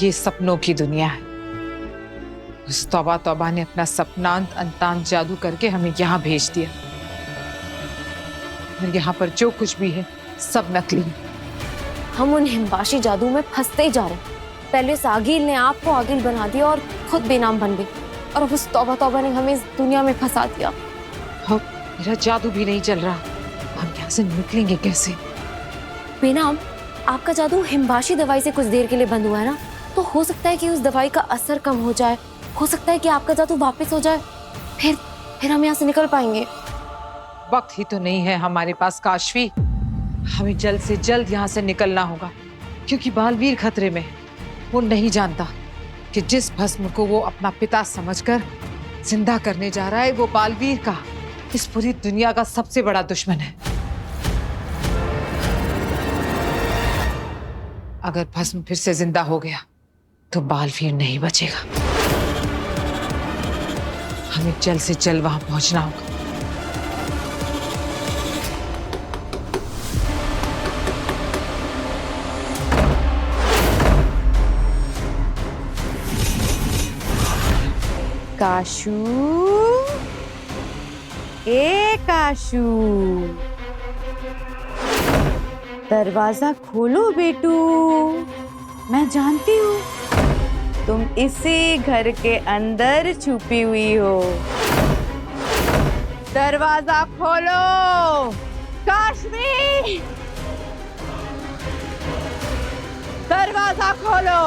ये सपनों की दुनिया है। उस तौबा तौबा ने अपना सपनांत अंतांत जादू करके हमें यहाँ भेज दिया। और यहाँ पर जो कुछ भी है सब नकली है। हम उन हिमबाशी जादू में फंसते ही जा रहे हैं। पहले सागिल ने आपको आगिल बना दिया और खुद बेनाम बन गई, और अब उस तौबा तौबा ने हमें इस दुनिया में फंसा दिया। अब मेरा जादू भी नहीं चल रहा, हम यहाँ से निकलेंगे कैसे? बेनाम, आपका जादू हिमबाशी दवाई से कुछ देर के लिए बंद हुआ है ना, तो हो सकता है कि उस दवाई का असर कम हो जाए, हो सकता है कि आपका जादू वापस हो जाए, फिर हम यहाँ से निकल पाएंगे। वक्त ही तो नहीं है हमारे पास काशवी। हमें जल्द से जल्द यहाँ से निकलना होगा, क्योंकि बालवीर खतरे में है। वो नहीं जानता कि जिस भस्म को वो अपना पिता समझकर जिंदा करने जा रहा है, वो बालवीर का, इस पूरी दुनिया का सबसे बड़ा दुश्मन है। अगर भस्म फिर से जिंदा हो गया तो बालवीर नहीं बचेगा। हमें जल्द से जल्द वहां पहुंचना होगा। काशू, ए काशू, दरवाजा खोलो बेटू। मैं जानती हूँ तुम इसी घर के अंदर छुपी हुई हो। दरवाजा खोलो काशवी, दरवाजा खोलो।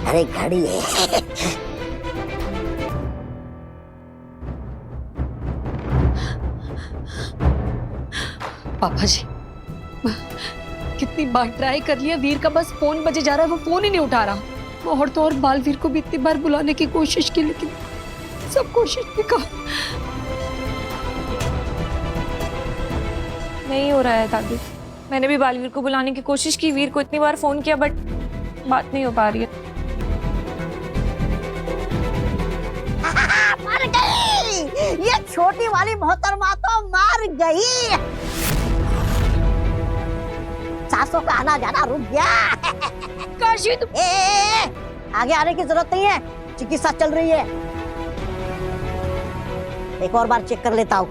अरे घड़ी है। पापा जी, कितनी बार ट्राई कर लिया, वीर का बस फोन बजे जा रहा है, वो फोन ही नहीं उठा रहा। और तो और बालवीर को भी इतनी बार बुलाने की कोशिश की, लेकिन सब कोशिश बेकार। नहीं हो रहा है दादी। मैंने भी बालवीर को बुलाने की कोशिश की, वीर को इतनी बार फोन किया, बट बात नहीं हो पा रही है। मर गई, ये छोटी वाली मोहतरमा तो मर गई। सासों का आना जाना रुक गया। काशी तुम आगे आने की जरूरत नहीं है, चिकित्सा चल रही है। एक और बार चेक कर लेता हूँ।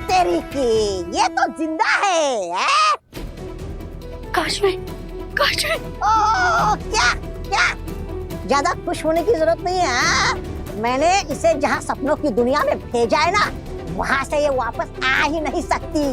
तेरी की, ये तो जिंदा है? काशी, काशी। ओह, क्या क्या? ज्यादा खुश होने की जरूरत नहीं है। हाँ? मैंने इसे जहाँ सपनों की दुनिया में भेजा है ना, वहां से ये वापस आ ही नहीं सकती।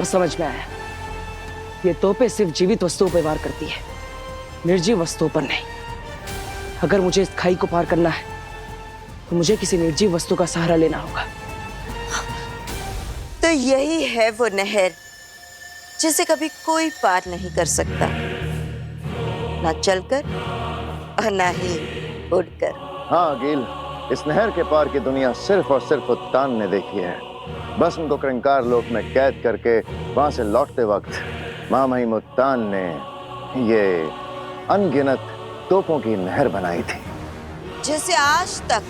अब समझ में आया, ये तोपें सिर्फ जीवित वस्तुओं पर वार करती है, निर्जीव वस्तुओं पर नहीं। अगर मुझे इस खाई को पार करना है तो मुझे किसी निर्जीव वस्तु का सहारा लेना होगा। तो यही है वो नहर जिसे कभी कोई पार नहीं कर सकता, ना चलकर और ना ही उड़कर। हाँ गिल, इस नहर के पार की दुनिया सिर्फ और सिर्फ उत्तान ने देखी है। बस उनको क्रंकार लोक में कैद करके वहां से लौटते वक्त महामहिम उत्तान ने ये अनगिनत तोपों की नहर बनाई थी, जिसे आज तक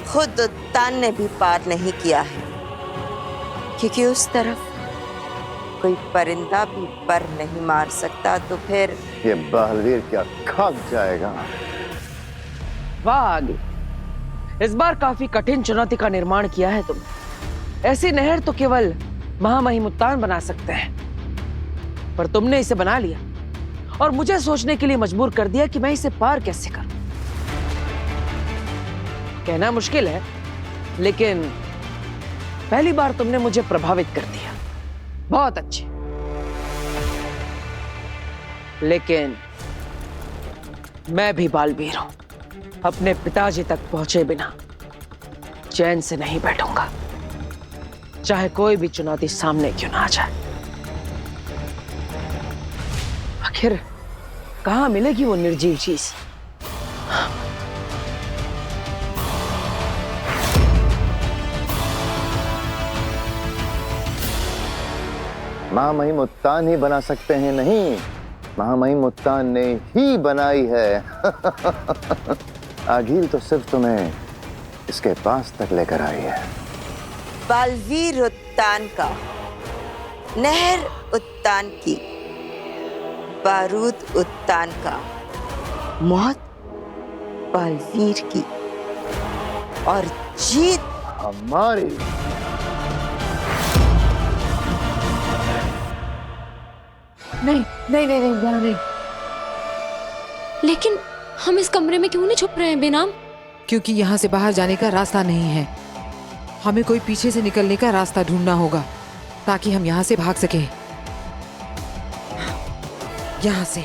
खुद उत्तान ने भी पार नहीं किया है, क्योंकि उस तरफ कोई परिंदा भी पर नहीं मार सकता। तो फिर ये बलवीर क्या खाक जाएगा। वाह आगे, इस बार काफी कठिन चुनौती का निर्माण किया है तुमने। ऐसी नहर तो केवल महामहिम उत्तान बना सकते हैं, पर तुमने इसे बना लिया और मुझे सोचने के लिए मजबूर कर दिया कि मैं इसे पार कैसे करूं। कहना मुश्किल है, लेकिन पहली बार तुमने मुझे प्रभावित कर दिया। बहुत अच्छे, लेकिन मैं भी बालवीर हूं। अपने पिताजी तक पहुंचे बिना चैन से नहीं बैठूंगा, चाहे कोई भी चुनौती सामने क्यों ना आ जाए। आखिर कहां मिलेगी वो निर्जीव चीज? महामहिम उत्तान ही बना सकते हैं, नहीं, महामहिम उत्तान ने ही बनाई है। आगील तो सिर्फ तुम्हें इसके पास तक लेकर आई है। बालवीर उत्तान का, नहर उत्तान की, बारूद उत्तान का, मौत बालवीर की और जीत हमारी। नहीं नहीं नहीं नहीं नहीं। लेकिन हम इस कमरे में क्यों नहीं छुप रहे हैं बेनाम? क्योंकि यहाँ से बाहर जाने का रास्ता नहीं है। हमें कोई पीछे से निकलने का रास्ता ढूंढना होगा ताकि हम यहाँ से भाग सकें। यहाँ से।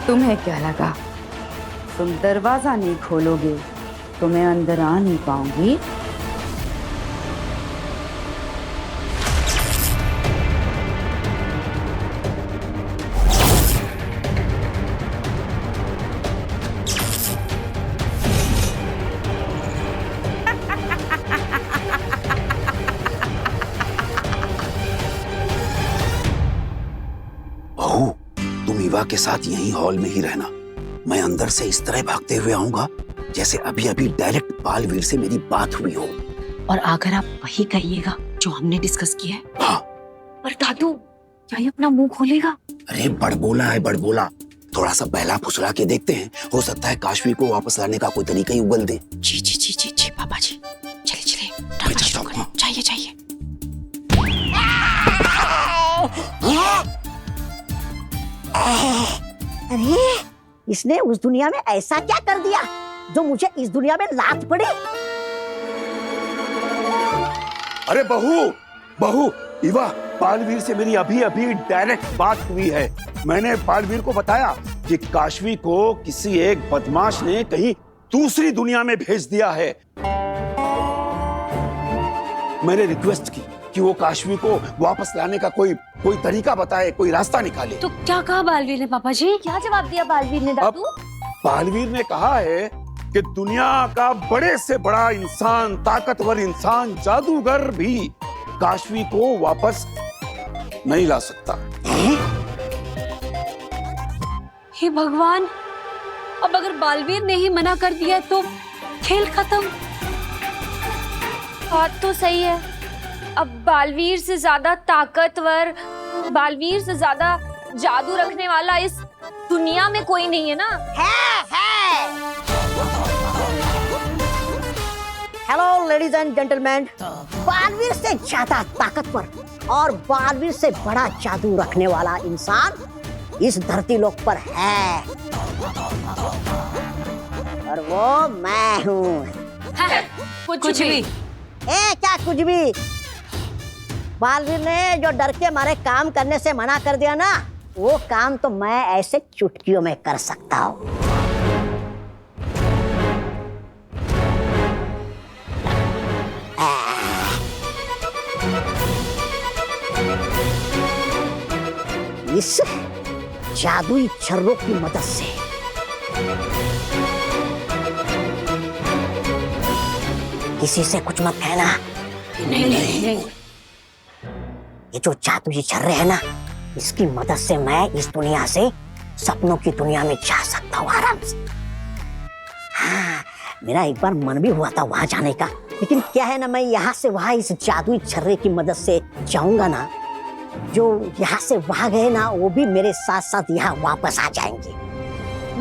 तुम्हें क्या लगा तुम दरवाजा नहीं खोलोगे तो मैं अंदर आ नहीं पाऊंगी? बहू, तुम ईवा के साथ यहीं हॉल में ही रहना। मैं अंदर से इस तरह भागते हुए आऊंगा जैसे अभी अभी डायरेक्ट बालवीर से मेरी बात हुई हो। और अगर आप वही करिएगा जो हमने डिस्कस किया है। हाँ। पर दादू, क्या ये अपना मुंह खोलेगा? अरे बड़बोला है, बड़बोला। थोड़ा सा बहला फुसला के देखते हैं, हो सकता है काशवी को वापस लाने का कोई तरीका ही उगल दे। जी जी जी जी जी पापा जी, चले चले ड्रामा शुरू करें। चाहिए चाहिए। अरे इसने उस दुनिया में ऐसा क्या कर दिया जो मुझे इस दुनिया में लात पड़े? अरे बहू, बहू, ईवा, बालवीर से मेरी अभी अभी डायरेक्ट बात हुई है। मैंने बालवीर को बताया कि काशवी को किसी एक बदमाश ने कहीं दूसरी दुनिया में भेज दिया है। मैंने रिक्वेस्ट की कि वो काशवी को वापस लाने का कोई तरीका बताए, कोई रास्ता निकाले। तो क्या कहा बालवीर ने पापा जी? क्या जवाब दिया बालवीर ने दादू? बालवीर ने कहा है कि दुनिया का बड़े से बड़ा इंसान, ताकतवर इंसान, जादूगर भी काशवी को वापस नहीं ला सकता। हे भगवान, अब अगर बालवीर ने ही मना कर दिया तो खेल खत्म। बात तो सही है। अब बालवीर से ज्यादा ताकतवर, बालवीर से ज्यादा जादू रखने वाला इस दुनिया में कोई नहीं है ना? है। Hello ladies and gentleman, Baalveer से ज्यादा ताकतवर और बालवीर से बड़ा जादू रखने वाला इंसान इस धरती लोक पर है, और वो मैं हूँ। कुछ भी। क्या कुछ भी? बालवीर ने जो डर के मारे काम करने से मना कर दिया ना, वो काम तो मैं ऐसे चुटकियों में कर सकता हूँ। इस जादुई छर्रों की मदद से किसी से कुछ मत कहना। नहीं। ये जो जादुई छर्रे है ना, इसकी मदद से मैं इस दुनिया से सपनों की दुनिया में जा सकता हूँ आराम से। हाँ, मेरा एक बार मन भी हुआ था वहां जाने का, लेकिन क्या है ना, मैं यहाँ से वहां इस जादुई छर्रे की मदद से जाऊंगा ना, जो यहाँ से वहां गए ना, वो भी मेरे साथ साथ यहाँ वापस आ जाएंगे।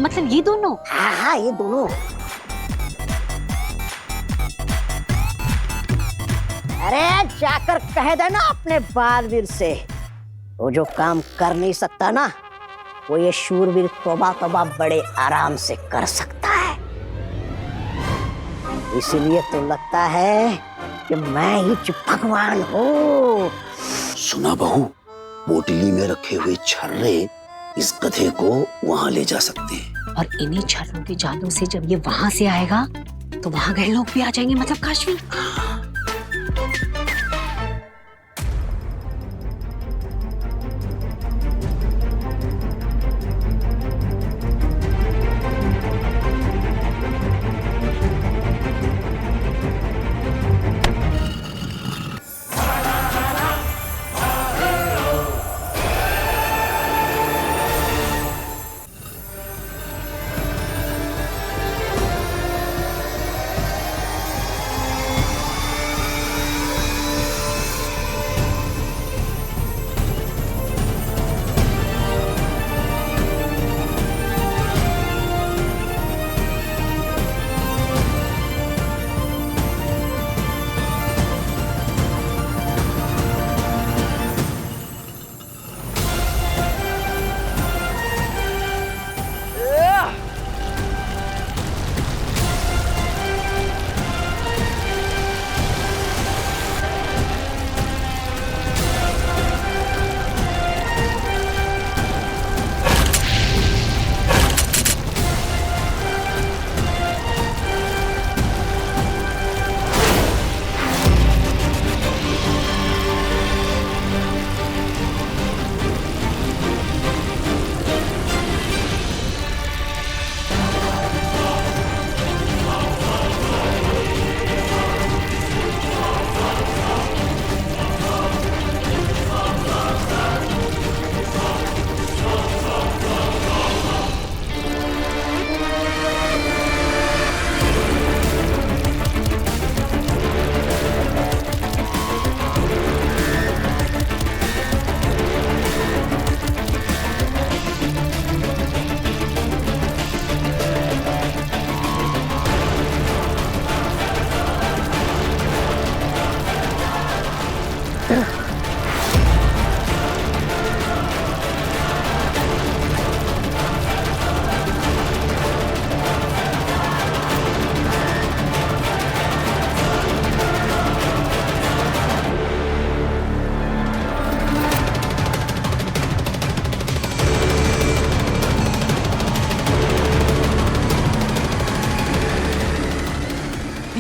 मतलब ये दोनों? हाँ, ये दोनों। अरे जाकर कह देना अपने बालवीर से, वो जो काम कर नहीं सकता ना, वो ये शूरवीर तौबा तौबा बड़े आराम से कर सकता है। इसीलिए तो लगता है कि मैं ही भगवान हूँ। सुना बहू, पोटली में रखे हुए छर्रे इस गधे को वहां ले जा सकते हैं। और इन्हीं छर्रों के जादू से जब ये वहां से आएगा तो वहां गए लोग भी आ जाएंगे, मतलब काशवी।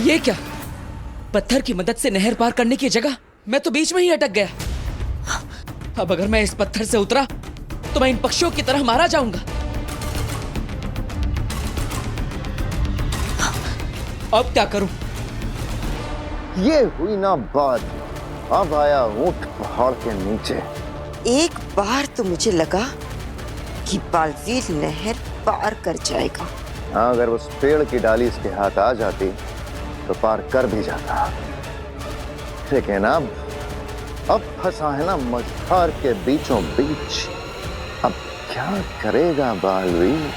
ये क्या? पत्थर की मदद से नहर पार करने की जगह मैं तो बीच में ही अटक गया। अब अगर मैं इस पत्थर से उतरा तो मैं इन पक्षियों की तरह मारा जाऊंगा। अब क्या करूं? ये हुई ना बात। अब आया ऊंट पहाड़ के नीचे। एक बार तो मुझे लगा कि बालवीर नहर पार कर जाएगा। हाँ, अगर उस पेड़ की डाली इसके हाथ आ जाती तो पार कर भी जाता। लेकिन अब फंसा है ना मझधार के बीचों बीच। अब क्या करेगा बालवीर?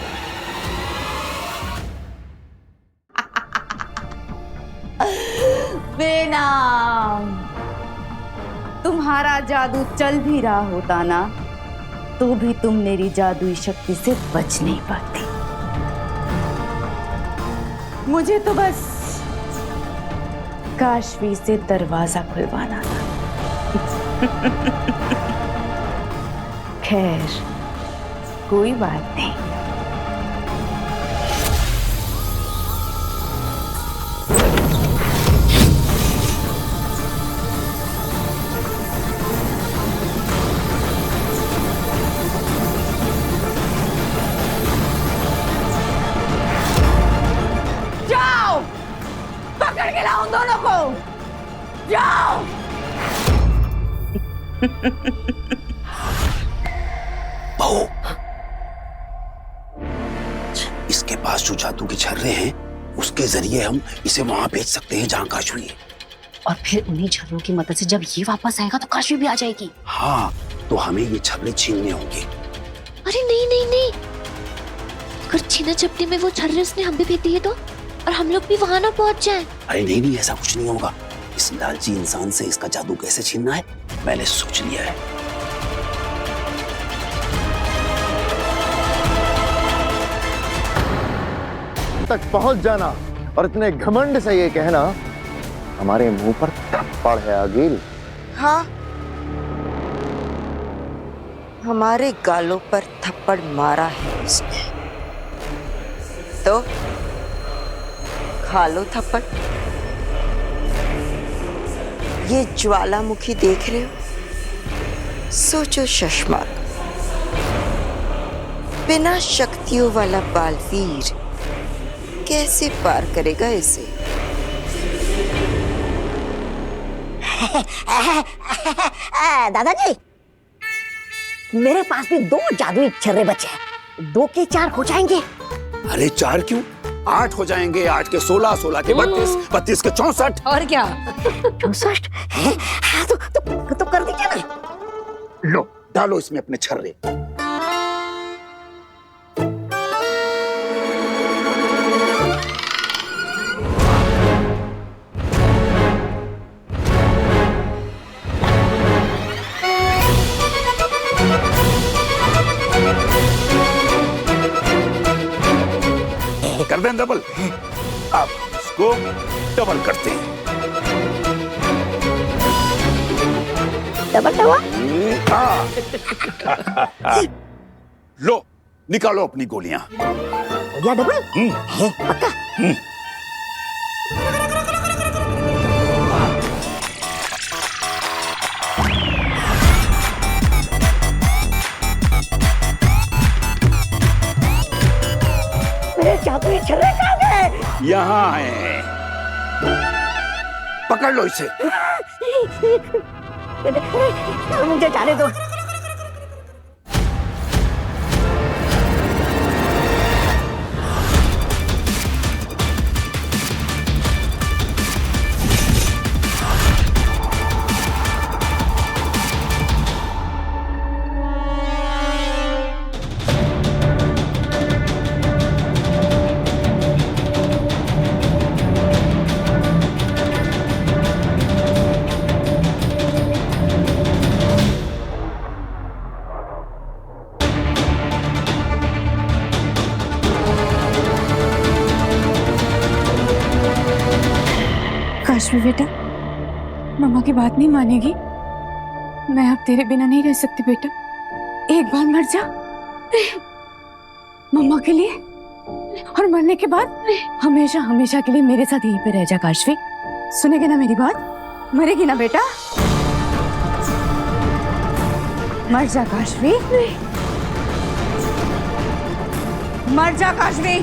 बेनाम, तुम्हारा जादू चल भी रहा होता ना, तो भी तुम मेरी जादुई शक्ति से बच नहीं पाती। मुझे तो बस काशवी से दरवाजा खुलवाना था। खैर, कोई बात नहीं। जाओ, पकड़ के लाओ उन दोनों को, जाओ। बहू, इसके पास जो जादू के छर्रे हैं उसके जरिए हम इसे वहां भेज सकते हैं जहां काशवी है। और फिर उन्हीं छर्रों की मदद से जब ये वापस आएगा तो काशवी भी आ जाएगी। हाँ, तो हमें ये छर्रे छीनने होंगे। अरे नहीं नहीं नहीं, अगर छीना झपटी में वो छर्रे उसने हम भी भेज दिए तो, और हम लोग भी वहां ना पहुंच जाएं। अरे नहीं नहीं, ऐसा कुछ नहीं होगा। इस लालची इंसान से इसका जादू कैसे छीनना है मैंने सोच लिया है। तक पहुंच जाना और इतने घमंड से ये कहना हमारे मुंह पर थप्पड़ है आगिल। हाँ, हमारे गालों पर थप्पड़ मारा है उसने, तो खा लो थप्पड़। ये ज्वालामुखी देख रहे हो? सोचो शशमाक, बिना शक्तियों वाला बालवीर कैसे पार करेगा इसे? दादाजी, मेरे पास भी 2 जादुई छर्रे बचे हैं। 2 के 4 हो जाएंगे। अरे 4 क्यों, 8 हो जाएंगे। 8 के 16, 16 के 32, 32 के 64। और क्या? 64 है? हाँ, तो कर दीजिए ना। लो, डालो इसमें अपने छर्रे। कर दें डबल। अब इसको डबल करते हैं। डबल हुआ? लो, निकालो अपनी गोलियां। या डबल है पक्का? मेरे जादुई छर्रे कहाँ गए? यहाँ है, पकड़ लो इसे। मुझे जाने दो। काशवी बेटा, मम्मा की बात नहीं मानेगी। मैं अब तेरे बिना नहीं रह सकती बेटा। एक बार मर जा मम्मा के लिए, और मरने के बाद हमेशा हमेशा के लिए मेरे साथ यहीं पे रह जा। काशवी, सुनेगी ना मेरी बात? मरेगी ना बेटा? मर जा काशवी, मर जा काशवी।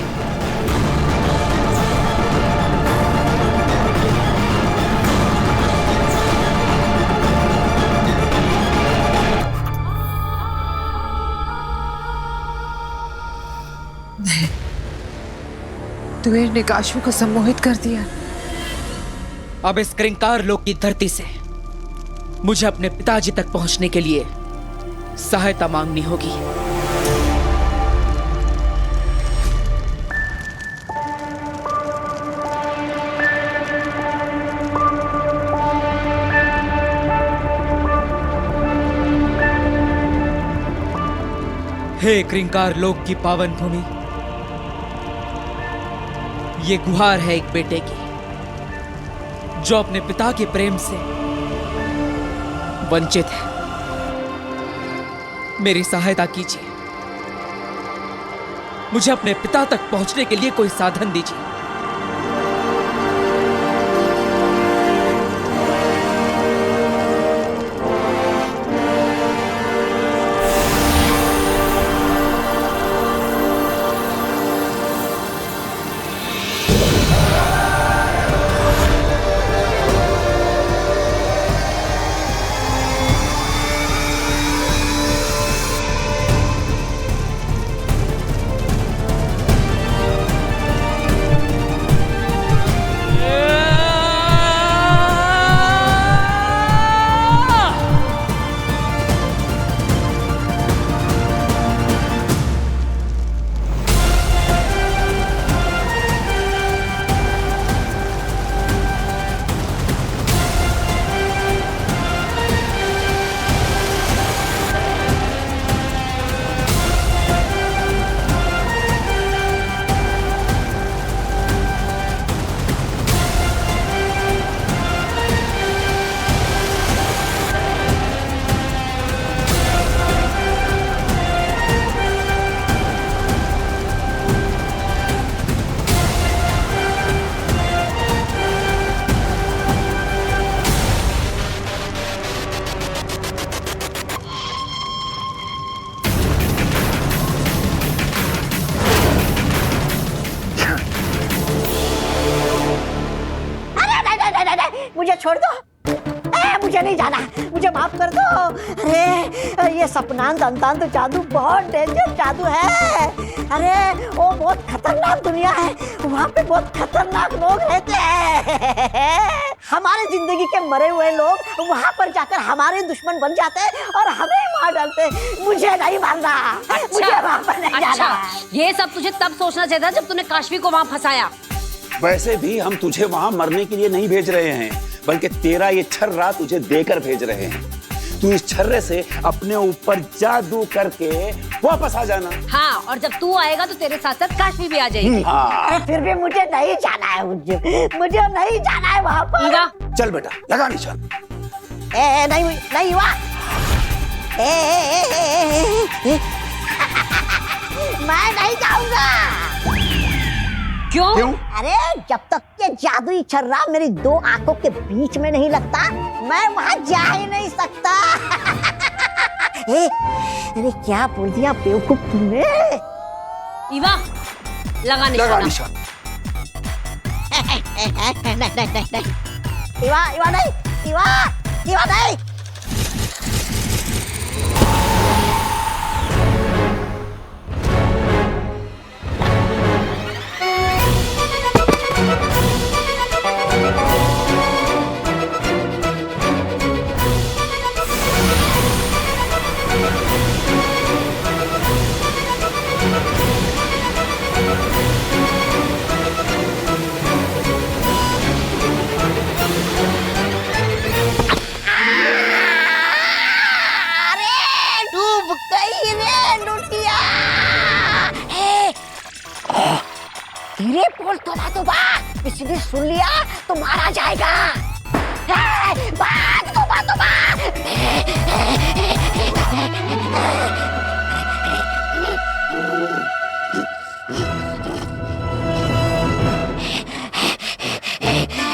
तुवेर ने काशवी को सम्मोहित कर दिया। अब इस क्रिंकार लोक की धरती से मुझे अपने पिताजी तक पहुंचने के लिए सहायता मांगनी होगी। हे क्रिंकार लोक की पावन भूमि, ये गुहार है एक बेटे की जो अपने पिता के प्रेम से वंचित है। मेरी सहायता कीजिए, मुझे अपने पिता तक पहुंचने के लिए कोई साधन दीजिए। मुझे छोड़ दो, मुझे नहीं जाना, मुझे माफ कर दो। अरे ये सपनांत अंतांत जादू बहुत डेंजर जादू है। अरे वो बहुत खतरनाक दुनिया है, वहाँ पे बहुत खतरनाक लोग रहते हैं। हमारे जिंदगी के मरे हुए लोग वहाँ पर जाकर हमारे दुश्मन बन जाते हैं और हमें मार डालते हैं। मुझे नहीं मारना, मुझे वहाँ पर नहीं जाना। ये सब तुझे तब सोचना चाहिए था जब तूने काशवी को वहाँ फंसाया। वैसे भी हम तुझे वहां मरने के लिए नहीं भेज रहे हैं, बल्कि तेरा ये छर्रा तुझे देकर भेज रहे हैं। तू इस छर्रे से अपने ऊपर जादू करके वापस आ जाना। हाँ, और जब तू आएगा तो तेरे साथ साथ काशवी भी आ जाएगी। हाँ। अरे फिर भी मुझे नहीं जाना है, मुझे नहीं जाना है वहाँ पर। ईवा, चल बेटा लगा निशान। नहीं नहीं हुआ। मैं नहीं जाऊंगा। क्यों? अरे जब तक के जादुई छर्रा मेरी दो आंखों के बीच में नहीं लगता, मैं वहाँ जा ही नहीं सकता। अरे क्या बोल दिया बेवकूफ तुमने? ईवा, लगा निशान। नहीं। इवा नहीं। धीरे बोल तोबा, किसी ने सुन लिया तो मारा जाएगा। तोबा।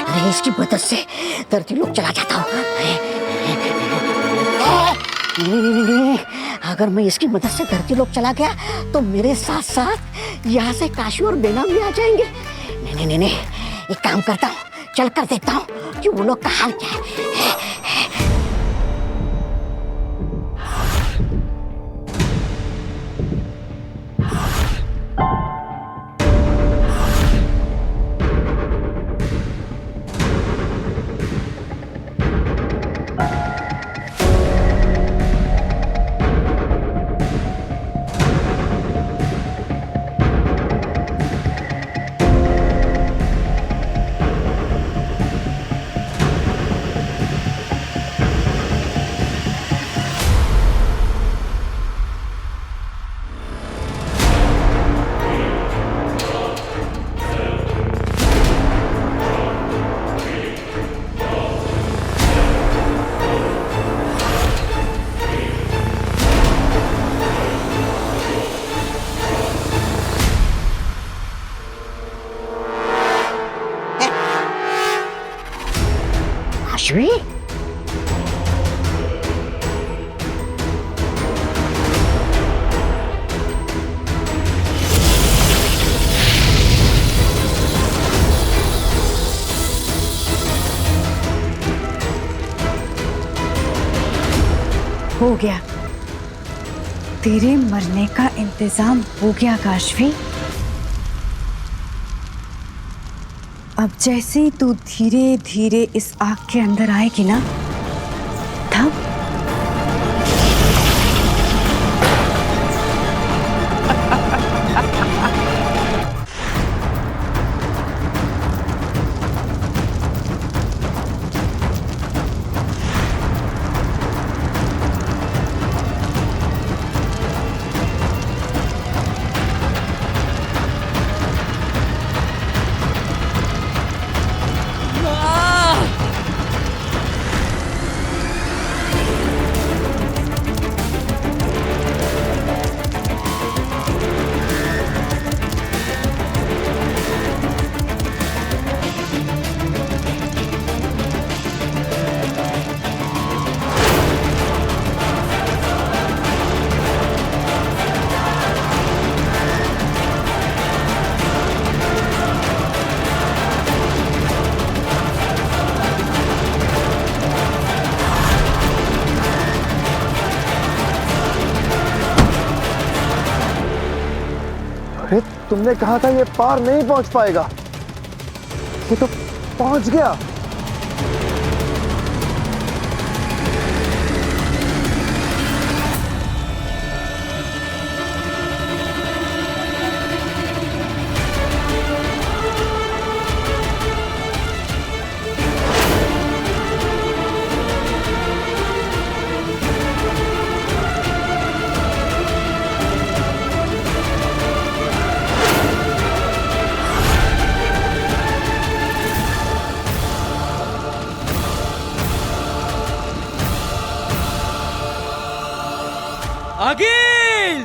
अरे इसकी मदद से धरती लोक चला जाता हूँ। नहीं, अगर मैं इसकी मदद से धरती लोक चला गया तो मेरे साथ साथ यहाँ से काशी और बेना भी आ जाएंगे। नहीं, एक काम करता हूँ, चल कर देखता हूँ कि वो लोग का हाल क्या है। काशवी? हो गया, तेरे मरने का इंतजाम हो गया काशवी। अब जैसे ही तू धीरे धीरे इस आग के अंदर आएगी ना, तब अरे तुमने कहा था ये पार नहीं पहुंच पाएगा, ये तो पहुंच गया। अगिल!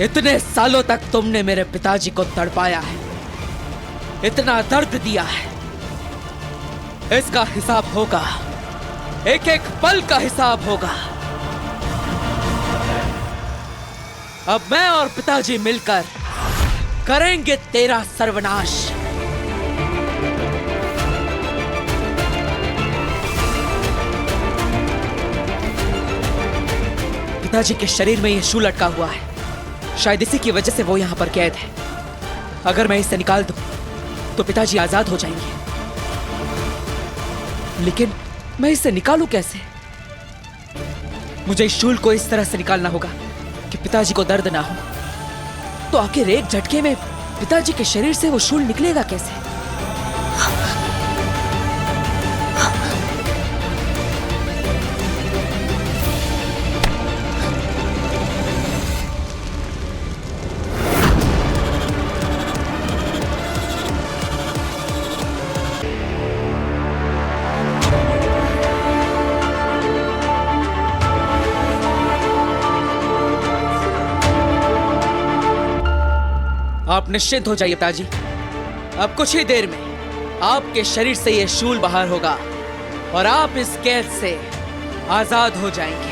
इतने सालों तक तुमने मेरे पिताजी को तड़पाया है, इतना दर्द दिया है, इसका हिसाब होगा, एक एक पल का हिसाब होगा। अब मैं और पिताजी मिलकर करेंगे तेरा सर्वनाश। पिताजी के शरीर में यह शूल लटका हुआ है, शायद इसी की वजह से वो यहां पर कैद है। अगर मैं इसे निकाल दूं तो पिताजी आजाद हो जाएंगे, लेकिन मैं इसे निकालूं कैसे? मुझे इस शूल को इस तरह से निकालना होगा कि पिताजी को दर्द ना हो। तो आखिर एक झटके में पिताजी के शरीर से वो शूल निकलेगा कैसे? आप निश्चिंत हो जाइए पिताजी, अब कुछ ही देर में आपके शरीर से यह शूल बाहर होगा और आप इस कैद से आजाद हो जाएंगे।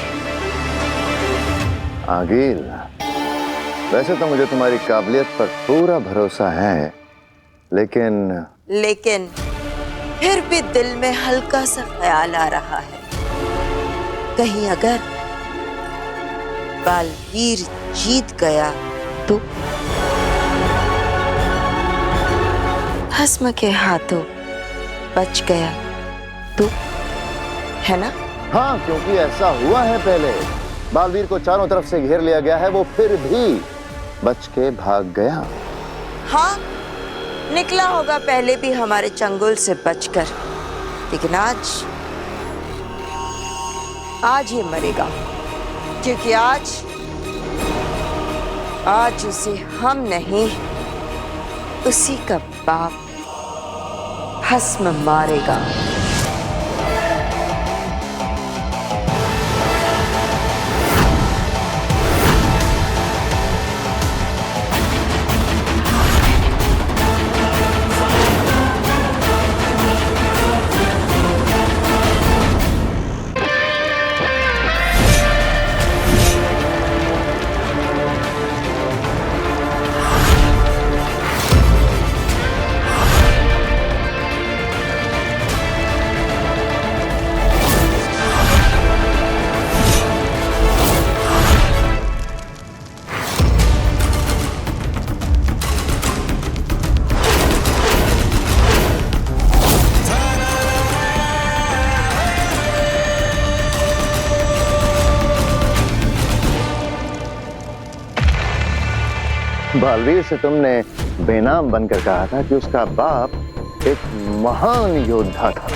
आगिल, वैसे तो मुझे तुम्हारी काबिलियत पर पूरा भरोसा है, लेकिन फिर भी दिल में हल्का सा ख्याल आ रहा है, कहीं अगर बालवीर जीत गया तो भस्म के हाथों बच गया तो, है ना? हाँ, क्योंकि ऐसा हुआ है पहले। बालवीर को चारों तरफ से घेर लिया गया है, वो फिर भी बच के भाग गया। हाँ, निकला होगा पहले भी हमारे चंगुल से बचकर, लेकिन आज ये मरेगा, क्योंकि आज उसे हम नहीं, उसी का बाप भस्म मारेगा। बालवीर से तुमने बेनाम बनकर कहा था कि उसका बाप एक महान योद्धा था,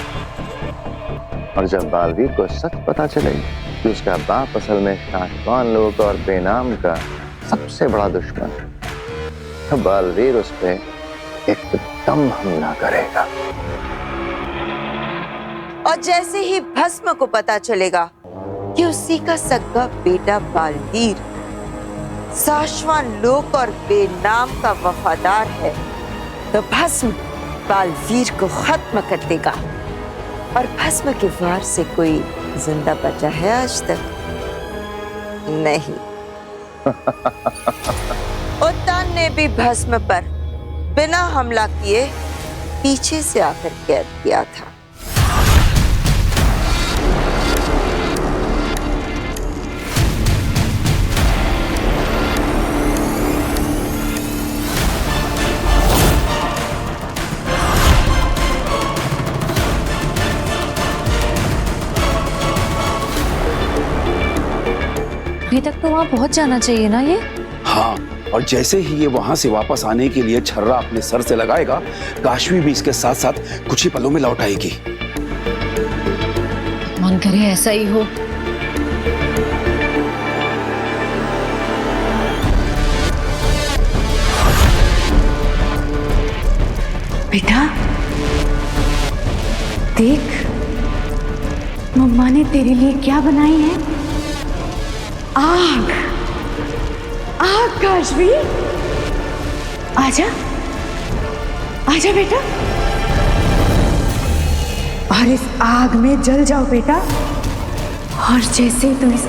और जब बालवीर को सच पता चलेगा कि उसका बाप असल में शाहजहां लोग और बेनाम का सबसे बड़ा दुश्मन है, तो बालवीर उस पे एकदम हमला करेगा। और जैसे ही भस्म को पता चलेगा कि उसी का सगा बेटा बालवीर शाहजहां लोक और बेनाम का वफादार है, तो भस्म बालवीर को खत्म कर देगा। और भस्म के वार से कोई जिंदा बचा है आज तक? नहीं। उत्तान ने भी भस्म पर बिना हमला किए पीछे से आकर कैद किया था। अभी तक तो वहां पहुंच जाना चाहिए ना ये। हाँ, और जैसे ही ये वहां से वापस आने के लिए छर्रा अपने सर से लगाएगा, काशवी भी इसके साथ साथ कुछ ही पलों में लौट आएगी। मन करे ऐसा ही हो। बेटा देख, मम्मा ने तेरे लिए क्या बनाई है। आग, आग काशवी, आजा, आजा बेटा, और इस आग में जल जाओ बेटा। और जैसे तुम इस